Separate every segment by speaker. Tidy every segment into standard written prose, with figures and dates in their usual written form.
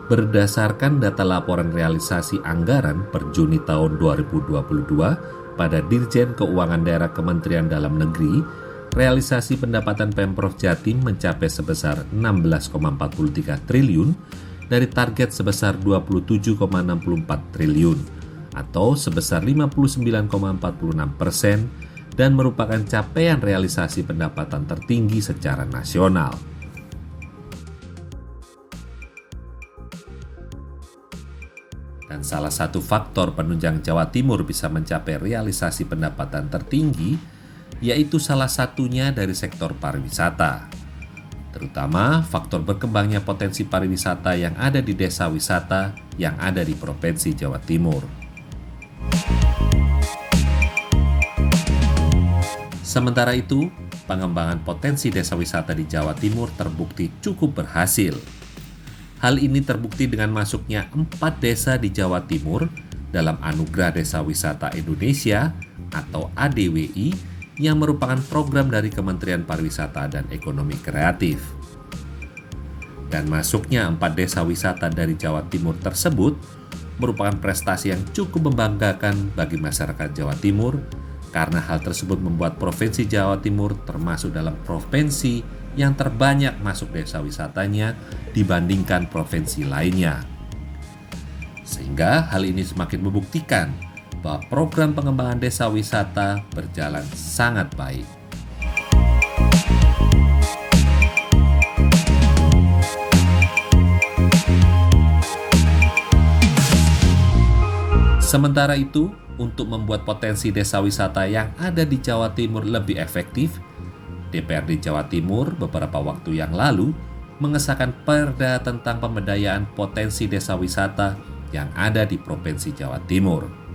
Speaker 1: Berdasarkan data laporan realisasi anggaran per Juni tahun 2022 pada Dirjen Keuangan Daerah Kementerian Dalam Negeri, realisasi pendapatan Pemprov Jatim mencapai sebesar 16,43 triliun dari target sebesar 27,64 triliun atau sebesar 59,46% dan merupakan capaian realisasi pendapatan tertinggi secara nasional. Dan salah satu faktor penunjang Jawa Timur bisa mencapai realisasi pendapatan tertinggi, yaitu salah satunya dari sektor pariwisata. Terutama faktor berkembangnya potensi pariwisata yang ada di desa wisata yang ada di Provinsi Jawa Timur. Sementara itu, pengembangan potensi desa wisata di Jawa Timur terbukti cukup berhasil. Hal ini terbukti dengan masuknya 4 desa di Jawa Timur dalam Anugerah Desa Wisata Indonesia atau ADWI yang merupakan program dari Kementerian Pariwisata dan Ekonomi Kreatif. Dan masuknya 4 desa wisata dari Jawa Timur tersebut merupakan prestasi yang cukup membanggakan bagi masyarakat Jawa Timur karena hal tersebut membuat Provinsi Jawa Timur termasuk dalam provinsi yang terbanyak masuk desa wisatanya dibandingkan provinsi lainnya. Sehingga hal ini semakin membuktikan bahwa program pengembangan desa wisata berjalan sangat baik. Sementara itu, untuk membuat potensi desa wisata yang ada di Jawa Timur lebih efektif, DPRD Jawa Timur beberapa waktu yang lalu mengesahkan Perda tentang pemberdayaan potensi desa wisata yang ada di Provinsi Jawa Timur.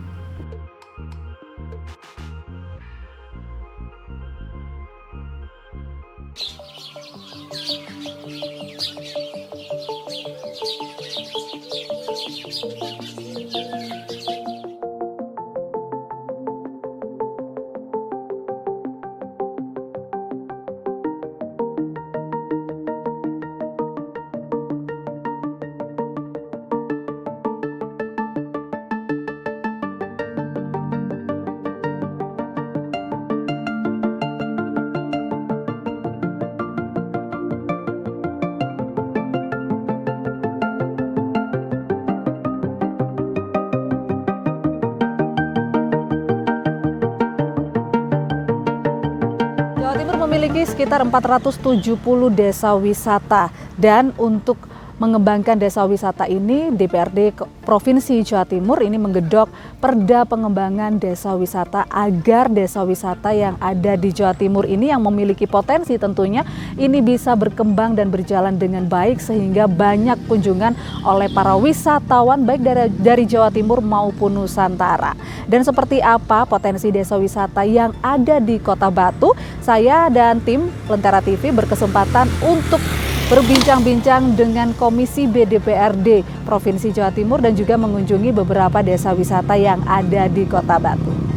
Speaker 2: Jawa Timur memiliki sekitar 470 desa wisata dan untuk mengembangkan desa wisata ini DPRD Provinsi Jawa Timur ini menggedok Perda Pengembangan Desa Wisata agar desa wisata yang ada di Jawa Timur ini yang memiliki potensi tentunya ini bisa berkembang dan berjalan dengan baik sehingga banyak kunjungan oleh para wisatawan baik dari Jawa Timur maupun Nusantara. Dan seperti apa potensi desa wisata yang ada di Kota Batu, saya dan tim Lentera TV berkesempatan untuk berbincang-bincang dengan Komisi B DPRD Provinsi Jawa Timur dan juga mengunjungi beberapa desa wisata yang ada di Kota Batu.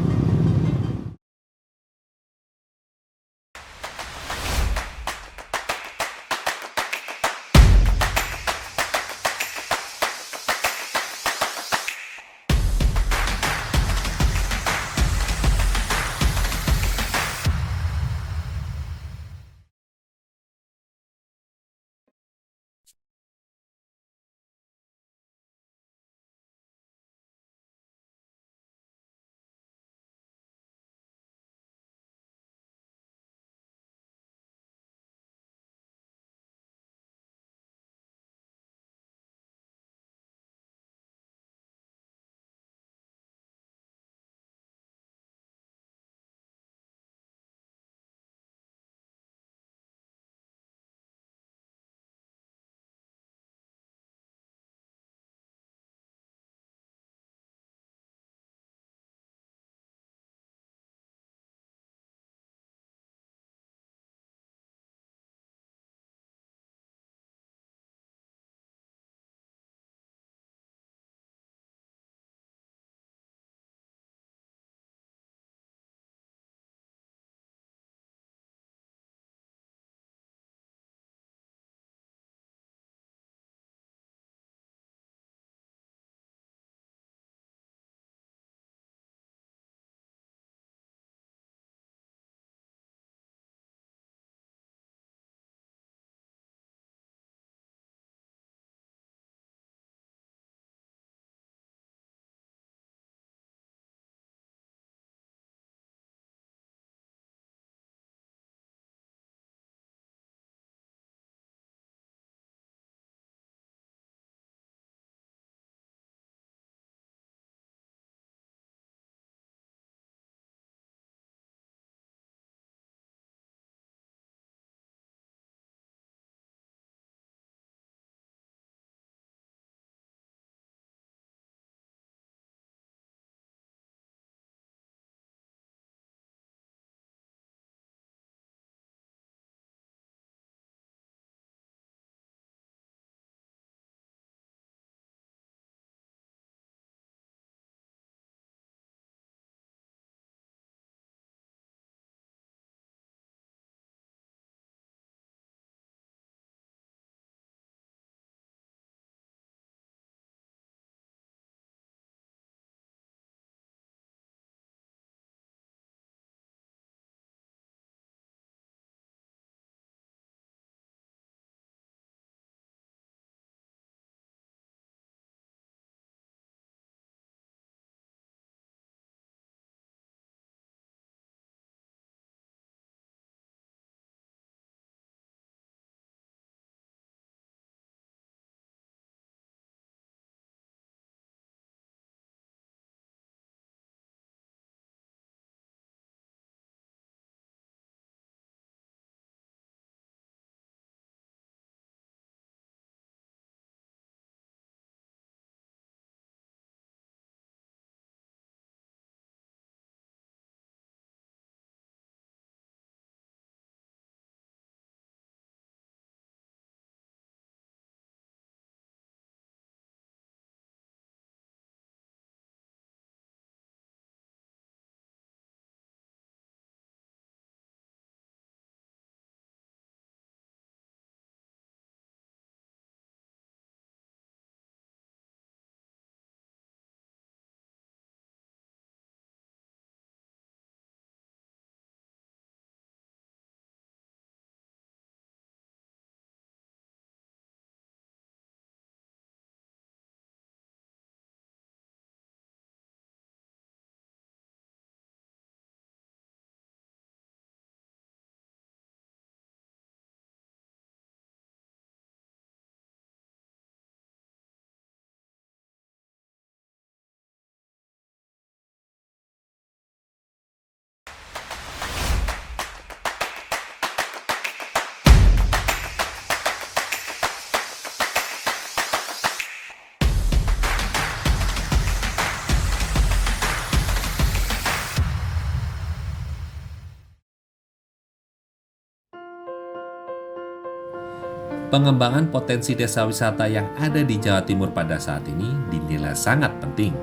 Speaker 1: Pengembangan potensi desa wisata yang ada di Jawa Timur pada saat ini dinilai sangat penting,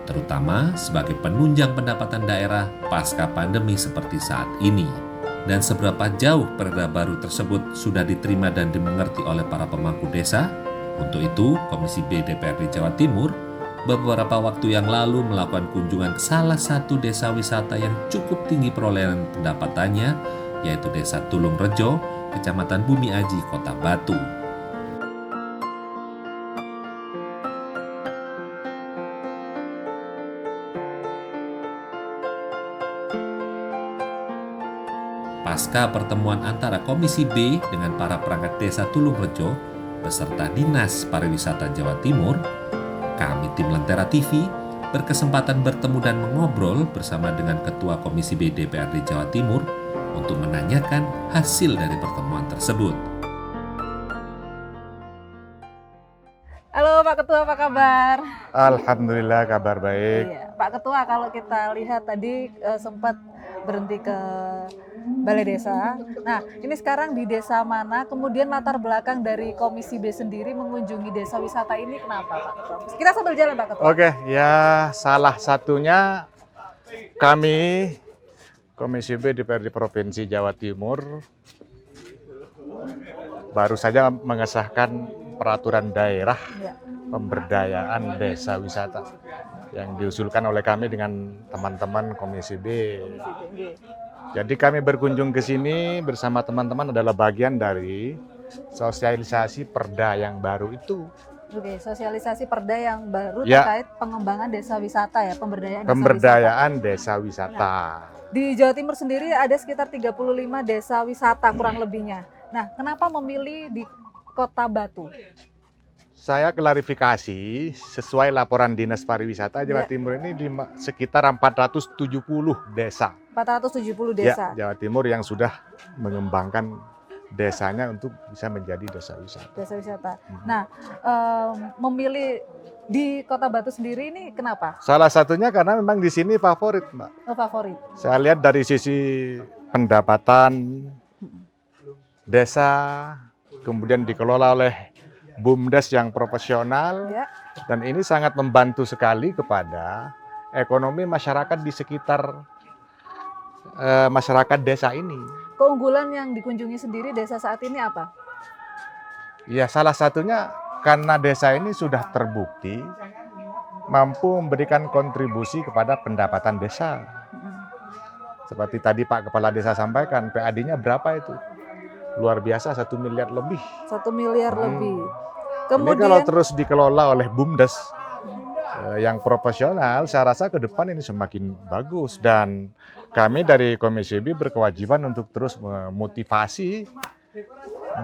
Speaker 1: terutama sebagai penunjang pendapatan daerah pasca pandemi seperti saat ini. Dan seberapa jauh perda baru tersebut sudah diterima dan dimengerti oleh para pemangku desa? Untuk itu, Komisi B DPRD Jawa Timur beberapa waktu yang lalu melakukan kunjungan ke salah satu desa wisata yang cukup tinggi perolehan pendapatannya, yaitu Desa Tulung Rejo, Kecamatan Bumi Aji, Kota Batu. Pasca pertemuan antara Komisi B dengan para perangkat desa Tulung Rejo beserta Dinas Pariwisata Jawa Timur, kami tim Lentera TV berkesempatan bertemu dan mengobrol bersama dengan Ketua Komisi B DPRD Jawa Timur untuk menanyakan hasil dari pertemuan tersebut.
Speaker 2: Halo Pak Ketua, apa kabar?
Speaker 3: Alhamdulillah kabar baik.
Speaker 2: Iya, Pak Ketua, kalau kita lihat tadi sempat berhenti ke Balai Desa. Nah, ini sekarang di desa mana? Kemudian latar belakang dari Komisi B sendiri mengunjungi desa wisata ini kenapa Pak Ketua? Kita sambil jalan Pak Ketua.
Speaker 3: Oke, ya salah satunya kami Komisi B DPRD Provinsi Jawa Timur baru saja mengesahkan peraturan daerah
Speaker 2: Ya.
Speaker 3: pemberdayaan desa wisata yang diusulkan oleh kami dengan teman-teman Komisi B. Jadi kami berkunjung ke sini bersama teman-teman adalah bagian dari sosialisasi perda yang baru itu.
Speaker 2: Oke, sosialisasi perda yang baru
Speaker 3: Ya.
Speaker 2: terkait pengembangan desa wisata ya, pemberdayaan desa wisata.
Speaker 3: Pemberdayaan desa wisata.
Speaker 2: Di Jawa Timur sendiri ada sekitar 35 desa wisata kurang lebihnya. Nah, kenapa memilih di Kota Batu?
Speaker 3: Saya klarifikasi, sesuai laporan Dinas Pariwisata Jawa
Speaker 2: Ya.
Speaker 3: Timur ini di sekitar 470 desa.
Speaker 2: 470 desa.
Speaker 3: Ya, Jawa Timur yang sudah mengembangkan desanya untuk bisa menjadi desa wisata.
Speaker 2: Desa wisata. Nah, memilih di Kota Batu sendiri ini kenapa?
Speaker 3: Salah satunya karena memang di sini favorit, Mbak.
Speaker 2: Oh, favorit.
Speaker 3: Saya lihat dari sisi pendapatan desa, kemudian dikelola oleh BUMDes yang profesional,
Speaker 2: Ya.
Speaker 3: dan ini sangat membantu sekali kepada ekonomi masyarakat di sekitar masyarakat desa ini.
Speaker 2: Keunggulan yang dikunjungi sendiri desa saat ini apa?
Speaker 3: Ya, salah satunya karena desa ini sudah terbukti mampu memberikan kontribusi kepada pendapatan desa. Seperti tadi Pak Kepala Desa sampaikan, PAD-nya berapa itu? Luar biasa, 1 miliar lebih.
Speaker 2: 1 miliar lebih.
Speaker 3: Ini
Speaker 2: Kemudian
Speaker 3: kalau terus dikelola oleh BUMDes yang profesional, saya rasa ke depan ini semakin bagus. Dan kami dari Komisi B berkewajiban untuk terus memotivasi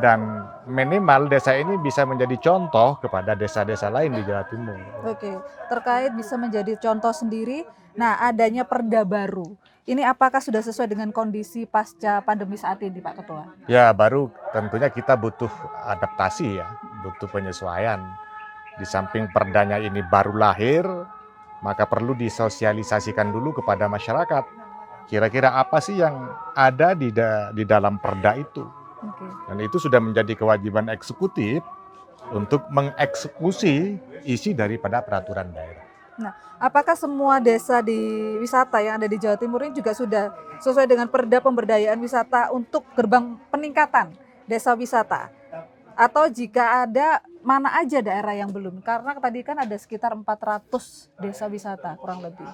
Speaker 3: dan minimal desa ini bisa menjadi contoh kepada desa-desa lain di Jawa Timur.
Speaker 2: Oke, terkait bisa menjadi contoh sendiri. Nah, adanya perda baru. Ini apakah sudah sesuai dengan kondisi pasca pandemi saat ini, Pak Ketua?
Speaker 3: Ya, baru tentunya kita butuh adaptasi ya, butuh penyesuaian. Di samping perdanya ini baru lahir, maka perlu disosialisasikan dulu kepada masyarakat. Kira-kira apa sih yang ada di dalam perda itu?
Speaker 2: Oke.
Speaker 3: Dan itu sudah menjadi kewajiban eksekutif untuk mengeksekusi isi daripada peraturan daerah.
Speaker 2: Nah, apakah semua desa di wisata yang ada di Jawa Timur ini juga sudah sesuai dengan perda pemberdayaan wisata untuk gerbang peningkatan desa wisata? Atau jika ada, mana aja daerah yang belum? Karena tadi kan ada sekitar 400 desa wisata kurang lebih.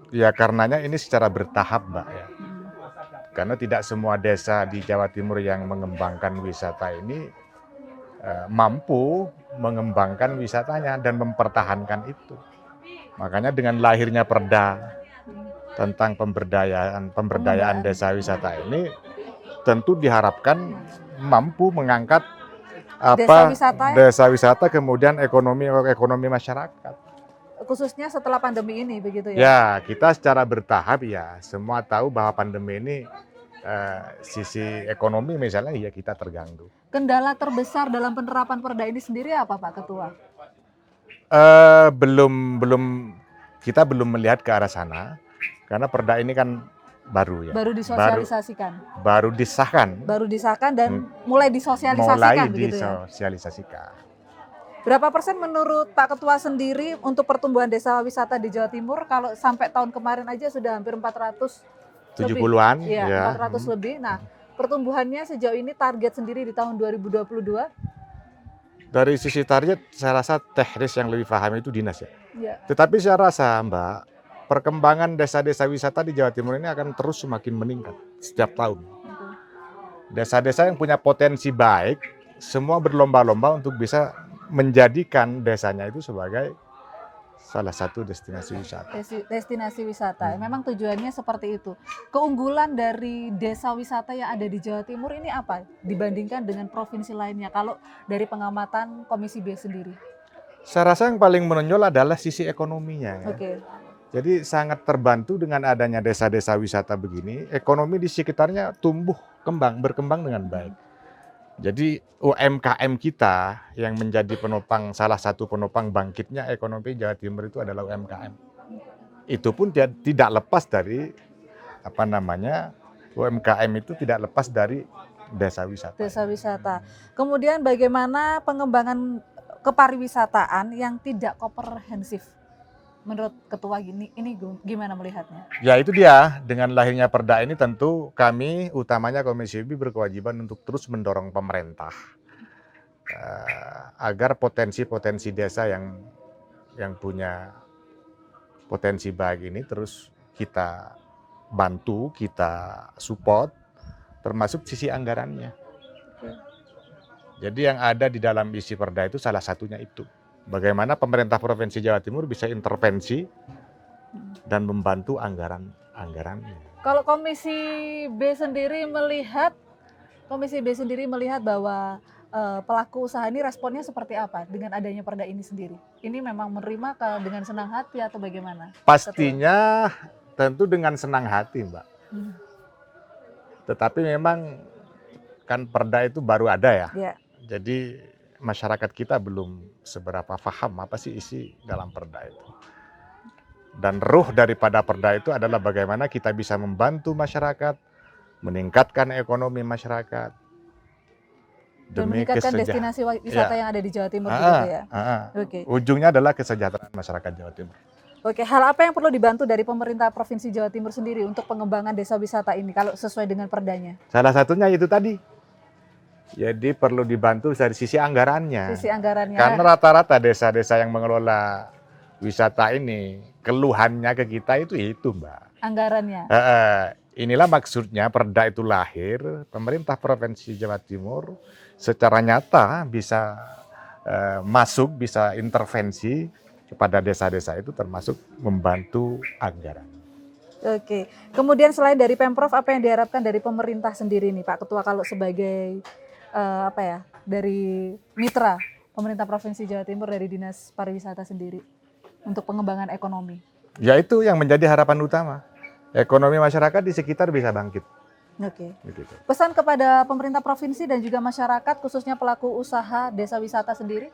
Speaker 3: Ya, karenanya ini secara bertahap, Mbak ya. Karena tidak semua desa di Jawa Timur yang mengembangkan wisata ini mampu mengembangkan wisatanya dan mempertahankan itu. Makanya dengan lahirnya perda tentang pemberdayaan desa wisata ini tentu diharapkan mampu mengangkat desa wisata kemudian ekonomi masyarakat.
Speaker 2: Khususnya setelah pandemi ini begitu ya?
Speaker 3: Ya, kita secara bertahap ya, semua tahu bahwa pandemi ini sisi ekonomi misalnya ya kita terganggu.
Speaker 2: Kendala terbesar dalam penerapan perda ini sendiri apa Pak Ketua?
Speaker 3: Kita belum melihat ke arah sana karena perda ini kan baru ya.
Speaker 2: Baru disosialisasikan.
Speaker 3: Baru disahkan.
Speaker 2: Baru disahkan dan mulai disosialisasikan
Speaker 3: Mulai
Speaker 2: begitu ya.
Speaker 3: disosialisasikan.
Speaker 2: Berapa persen menurut Pak Ketua sendiri untuk pertumbuhan desa wisata di Jawa Timur? Kalau sampai tahun kemarin aja sudah hampir 400 lebih.
Speaker 3: 70-an
Speaker 2: Iya,
Speaker 3: ya.
Speaker 2: 400 lebih. Nah, pertumbuhannya sejauh ini target sendiri di tahun 2022?
Speaker 3: Dari sisi target saya rasa teknis yang lebih paham itu dinas ya.
Speaker 2: Iya.
Speaker 3: Tetapi saya rasa Mbak, perkembangan desa-desa wisata di Jawa Timur ini akan terus semakin meningkat setiap tahun. Desa-desa yang punya potensi baik, semua berlomba-lomba untuk bisa menjadikan desanya itu sebagai salah satu destinasi wisata.
Speaker 2: Destinasi wisata. Memang tujuannya seperti itu. Keunggulan dari desa wisata yang ada di Jawa Timur ini apa dibandingkan dengan provinsi lainnya kalau dari pengamatan Komisi B sendiri?
Speaker 3: Saya rasa yang paling menonjol adalah sisi ekonominya. Ya.
Speaker 2: Oke.
Speaker 3: Jadi sangat terbantu dengan adanya desa-desa wisata begini, ekonomi di sekitarnya tumbuh berkembang dengan baik. Jadi UMKM kita yang menjadi salah satu penopang bangkitnya ekonomi Jawa Timur itu adalah UMKM. Itu pun tidak lepas dari UMKM itu tidak lepas dari desa wisata.
Speaker 2: Desa wisata. Kemudian bagaimana pengembangan kepariwisataan yang tidak komprehensif? Menurut Ketua ini gimana melihatnya?
Speaker 3: Ya itu dia, dengan lahirnya Perda ini tentu kami utamanya Komisi B berkewajiban untuk terus mendorong pemerintah agar potensi-potensi desa yang punya potensi baik ini terus kita bantu, kita support, termasuk sisi anggarannya. Jadi yang ada di dalam isi Perda itu salah satunya itu. Bagaimana pemerintah Provinsi Jawa Timur bisa intervensi dan membantu anggarannya.
Speaker 2: Kalau Komisi B sendiri melihat bahwa pelaku usaha ini responnya seperti apa dengan adanya Perda ini sendiri? Ini memang menerima dengan senang hati atau bagaimana?
Speaker 3: Pastinya tentu dengan senang hati, Mbak. Tetapi memang kan Perda itu baru ada ya.
Speaker 2: Ya.
Speaker 3: Jadi masyarakat kita belum seberapa paham apa sih isi dalam Perda itu. Dan ruh daripada Perda itu adalah bagaimana kita bisa membantu masyarakat, meningkatkan ekonomi masyarakat,
Speaker 2: dan meningkatkan destinasi wisata yang ada di Jawa Timur begitu ya.
Speaker 3: Oke. Ujungnya adalah kesejahteraan masyarakat Jawa Timur.
Speaker 2: Oke, hal apa yang perlu dibantu dari pemerintah Provinsi Jawa Timur sendiri untuk pengembangan desa wisata ini kalau sesuai dengan Perdanya?
Speaker 3: Salah satunya itu tadi. Jadi perlu dibantu dari sisi anggarannya.
Speaker 2: Sisi anggarannya.
Speaker 3: Karena rata-rata desa-desa yang mengelola wisata ini, keluhannya ke kita itu Mbak.
Speaker 2: Anggarannya.
Speaker 3: Inilah maksudnya Perda itu lahir, pemerintah Provinsi Jawa Timur secara nyata bisa masuk, bisa intervensi kepada desa-desa itu termasuk membantu anggaran.
Speaker 2: Oke, kemudian selain dari Pemprov, apa yang diharapkan dari pemerintah sendiri nih Pak Ketua kalau sebagai dari mitra pemerintah Provinsi Jawa Timur dari Dinas Pariwisata sendiri untuk pengembangan ekonomi?
Speaker 3: Ya itu yang menjadi harapan utama. Ekonomi masyarakat di sekitar bisa bangkit.
Speaker 2: Oke.
Speaker 3: Begitu.
Speaker 2: Pesan kepada pemerintah provinsi dan juga masyarakat khususnya pelaku usaha desa wisata sendiri,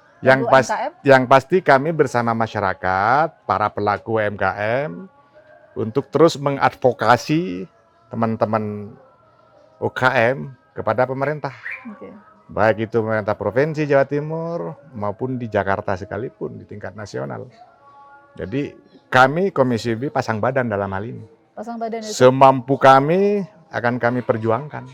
Speaker 3: yang pasti kami bersama masyarakat, para pelaku UMKM untuk terus mengadvokasi teman-teman UKM kepada pemerintah.
Speaker 2: Oke.
Speaker 3: Baik itu pemerintah Provinsi Jawa Timur maupun di Jakarta sekalipun di tingkat nasional. Jadi kami Komisi B pasang badan dalam hal ini.
Speaker 2: Pasang badan itu.
Speaker 3: Semampu kami akan kami perjuangkan.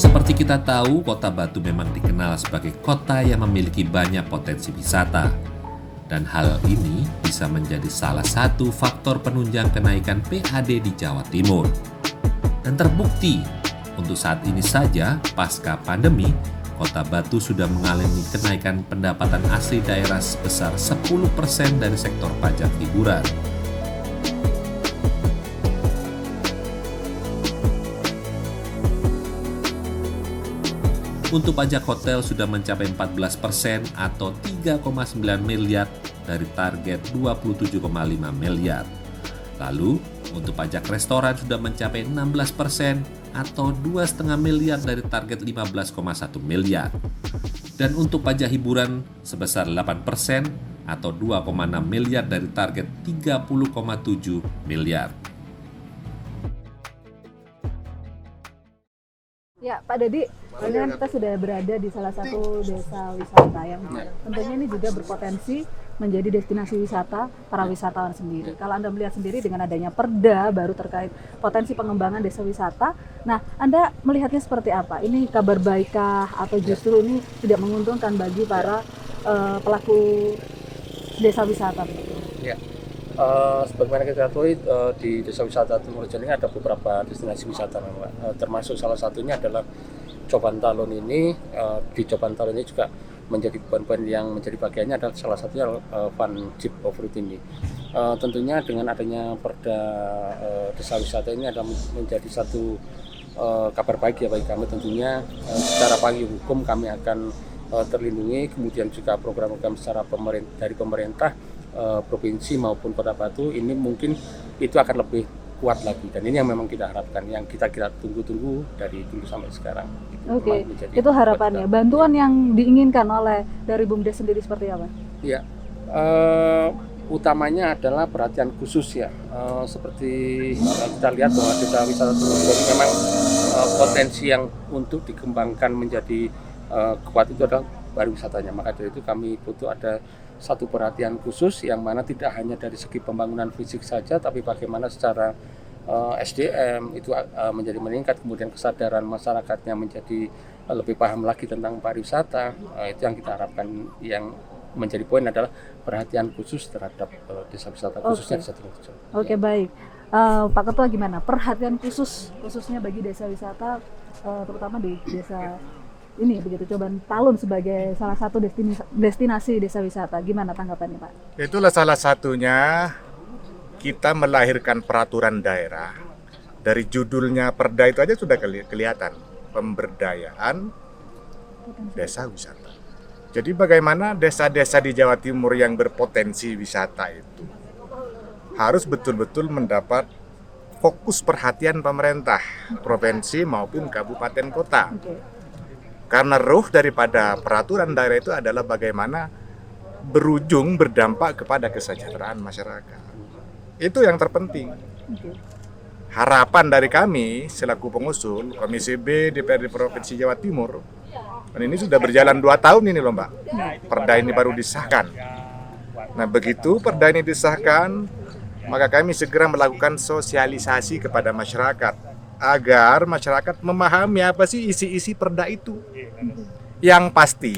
Speaker 1: Seperti kita tahu, Kota Batu memang dikenal sebagai kota yang memiliki banyak potensi wisata. Dan hal ini bisa menjadi salah satu faktor penunjang kenaikan PAD di Jawa Timur. Dan terbukti, untuk saat ini saja, pasca pandemi, Kota Batu sudah mengalami kenaikan pendapatan asli daerah sebesar 10% dari sektor pajak hiburan. Untuk pajak hotel sudah mencapai 14% atau 3,9 miliar dari target 27,5 miliar. Lalu, untuk pajak restoran sudah mencapai 16% atau 2,5 miliar dari target 15,1 miliar. Dan untuk pajak hiburan sebesar 8% atau 2,6 miliar dari target 30,7 miliar.
Speaker 2: Ya, Pak Dadi, ini kan kita sudah berada di salah satu desa wisata yang tentunya ini juga berpotensi menjadi destinasi wisata para wisatawan sendiri. Kalau Anda melihat sendiri dengan adanya perda baru terkait potensi pengembangan desa wisata, nah Anda melihatnya seperti apa? Ini kabar baikkah atau justru ini tidak menguntungkan bagi para pelaku desa wisata?
Speaker 4: Ya. Sebagaimana kita ketahui di Desa Wisata Timurrejo ini ada beberapa destinasi wisata, termasuk salah satunya adalah Coban Talun ini. Di Coban Talun ini juga menjadi beban-beban yang menjadi bagiannya adalah salah satunya fun jeep off-road ini. Tentunya dengan adanya perda desa wisata ini ada menjadi satu kabar baik ya bagi kami. Tentunya secara payung hukum kami akan terlindungi, kemudian juga program-program secara dari pemerintah provinsi maupun Kota Batu ini mungkin itu akan lebih kuat lagi, dan ini yang memang kita harapkan, yang kita tunggu-tunggu dari dulu sampai sekarang.
Speaker 2: Oke, itu harapannya. Bantuan yang diinginkan oleh dari BUMDes sendiri seperti apa?
Speaker 4: Ya, utamanya adalah perhatian khusus ya, seperti kita lihat bahwa desa wisata Timurrejo ini memang potensi yang untuk dikembangkan menjadi kuat itu adalah pariwisatanya. Maka dari itu kami butuh ada satu perhatian khusus yang mana tidak hanya dari segi pembangunan fisik saja, tapi bagaimana secara SDM itu menjadi meningkat, kemudian kesadaran masyarakatnya menjadi lebih paham lagi tentang pariwisata. Itu yang kita harapkan, yang menjadi poin adalah perhatian khusus terhadap desa wisata, khususnya desa Timurrejo.
Speaker 2: Oke, baik. Pak Ketua, gimana perhatian khususnya bagi desa wisata, terutama di desa ini begitu, Coban Talun sebagai salah satu destinasi desa wisata, gimana tanggapannya Pak?
Speaker 3: Itulah salah satunya kita melahirkan peraturan daerah. Dari judulnya perda itu aja sudah kelihatan, pemberdayaan desa wisata. Jadi bagaimana desa-desa di Jawa Timur yang berpotensi wisata itu harus betul-betul mendapat fokus perhatian pemerintah provinsi maupun kabupaten kota. Karena ruh daripada peraturan daerah itu adalah bagaimana berujung berdampak kepada kesejahteraan masyarakat. Itu yang terpenting. Harapan dari kami selaku pengusul Komisi B DPRD Provinsi Jawa Timur, dan ini sudah berjalan 2 tahun ini loh Mbak. Perda ini baru disahkan. Nah begitu perda ini disahkan, maka kami segera melakukan sosialisasi kepada masyarakat agar masyarakat memahami apa sih isi-isi perda itu. Yang pasti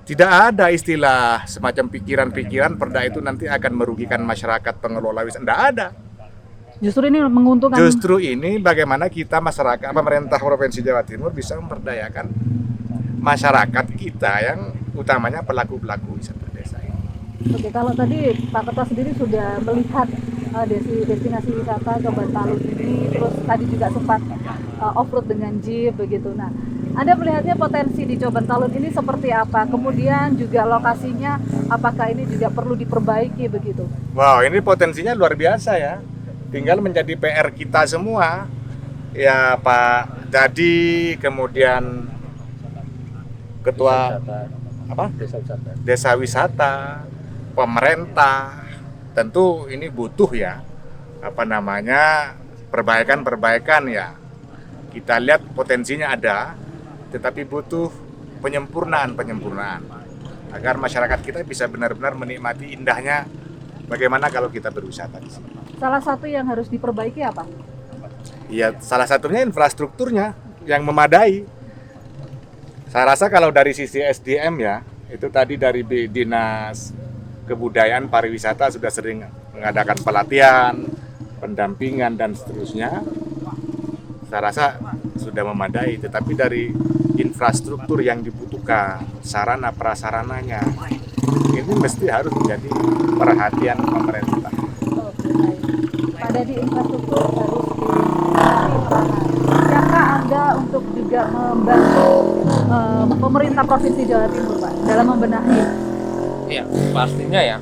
Speaker 3: tidak ada istilah semacam pikiran-pikiran perda itu nanti akan merugikan masyarakat pengelola wisata. Tidak ada.
Speaker 2: Justru ini menguntungkan.
Speaker 3: Justru ini bagaimana kita masyarakat, pemerintah Provinsi Jawa Timur bisa memperdayakan masyarakat kita yang utamanya pelaku-pelaku wisata desa ini.
Speaker 2: Oke, kalau tadi Pak Ketua sendiri sudah melihat destinasi wisata Coban Talun ini, terus tadi juga sempat off-road dengan jeep begitu. Nah, Anda melihatnya potensi di Coban Talun ini seperti apa? Kemudian juga lokasinya, apakah ini juga perlu diperbaiki begitu?
Speaker 3: Wow, ini potensinya luar biasa ya. Tinggal menjadi PR kita semua. Ya Pak Dadi, kemudian Ketua Desa Wisata, pemerintah, tentu ini butuh ya perbaikan ya. Kita lihat potensinya ada, tetapi butuh penyempurnaan agar masyarakat kita bisa benar-benar menikmati indahnya bagaimana kalau kita berwisata di sini.
Speaker 2: Salah satu yang harus diperbaiki apa?
Speaker 3: Ya salah satunya infrastrukturnya. yang memadai. Saya rasa kalau dari sisi SDM ya, itu tadi dari Dinas Kebudayaan Pariwisata sudah sering mengadakan pelatihan, pendampingan dan seterusnya. Saya rasa sudah memadai, tetapi dari infrastruktur yang dibutuhkan, sarana prasarananya, ini mesti harus menjadi perhatian pemerintah.
Speaker 2: Pada di infrastruktur harus siapkah Anda untuk juga membantu pemerintah Provinsi Jawa Timur, Pak, dalam membenahi?
Speaker 4: Iya, pastinya ya,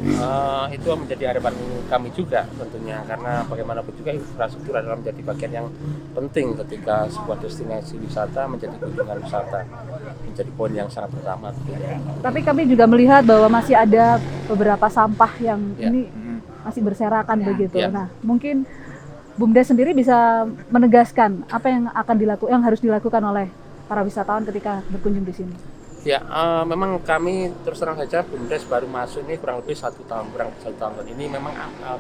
Speaker 4: itu menjadi harapan kami juga tentunya, karena bagaimanapun juga infrastruktur adalah menjadi bagian yang penting ketika sebuah destinasi wisata menjadi kunjungan wisata, menjadi poin yang sangat utama.
Speaker 2: Tapi kami juga melihat bahwa masih ada beberapa sampah yang ini masih berserakan begitu.
Speaker 4: Ya.
Speaker 2: Nah, mungkin BUMDes sendiri bisa menegaskan apa yang yang harus dilakukan oleh para wisatawan ketika berkunjung di sini.
Speaker 4: Ya, memang kami terus terang saja BUMDes baru masuk ini kurang lebih 1 tahun, ini memang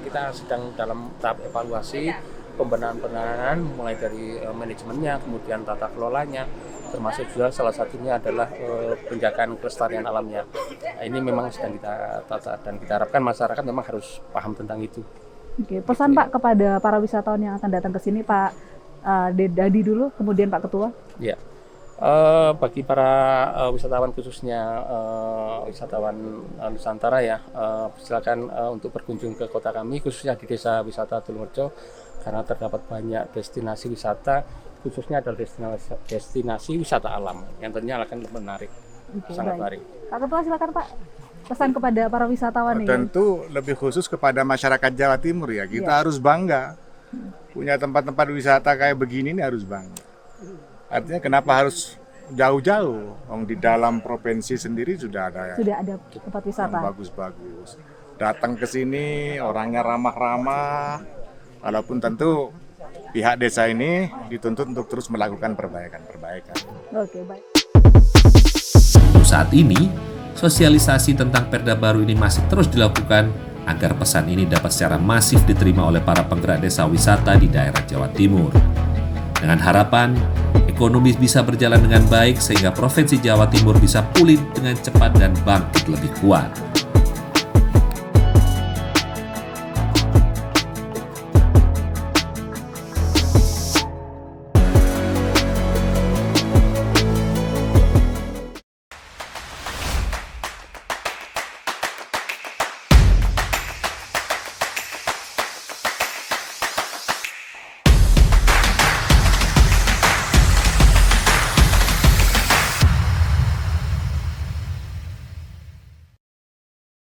Speaker 4: kita sedang dalam tahap evaluasi pembenahan mulai dari manajemennya, kemudian tata kelolanya, termasuk juga salah satunya adalah penjagaan kelestarian alamnya. Ini memang sedang kita tata dan kita harapkan masyarakat memang harus paham tentang itu.
Speaker 2: Oke, pesan Pak kepada para wisatawan yang akan datang ke sini, Pak Dadi dulu, kemudian Pak Ketua.
Speaker 4: Ya. Bagi para wisatawan khususnya wisatawan Nusantara ya, silakan untuk berkunjung ke kota kami khususnya di Desa Wisata Tulungarejo, karena terdapat banyak destinasi wisata, khususnya adalah destinasi wisata alam yang tentunya akan menarik.
Speaker 2: Oke,
Speaker 4: Sangat
Speaker 2: baik.
Speaker 4: menarik.
Speaker 2: Pak Ketua silakan Pak, pesan kepada para wisatawan ini.
Speaker 3: Tentu lebih khusus kepada masyarakat Jawa Timur ya, kita harus bangga punya tempat-tempat wisata kayak begini ini, harus bangga. Artinya kenapa harus jauh-jauh? Di dalam provinsi sendiri sudah ada
Speaker 2: tempat wisata
Speaker 3: yang bagus-bagus. Datang ke sini orangnya ramah-ramah, walaupun tentu pihak desa ini dituntut untuk terus melakukan perbaikan.
Speaker 2: Oke, baik.
Speaker 1: Saat ini, sosialisasi tentang perda baru ini masih terus dilakukan agar pesan ini dapat secara masif diterima oleh para penggerak desa wisata di daerah Jawa Timur. Dengan harapan, ekonomi bisa berjalan dengan baik sehingga Provinsi Jawa Timur bisa pulih dengan cepat dan bangkit lebih kuat.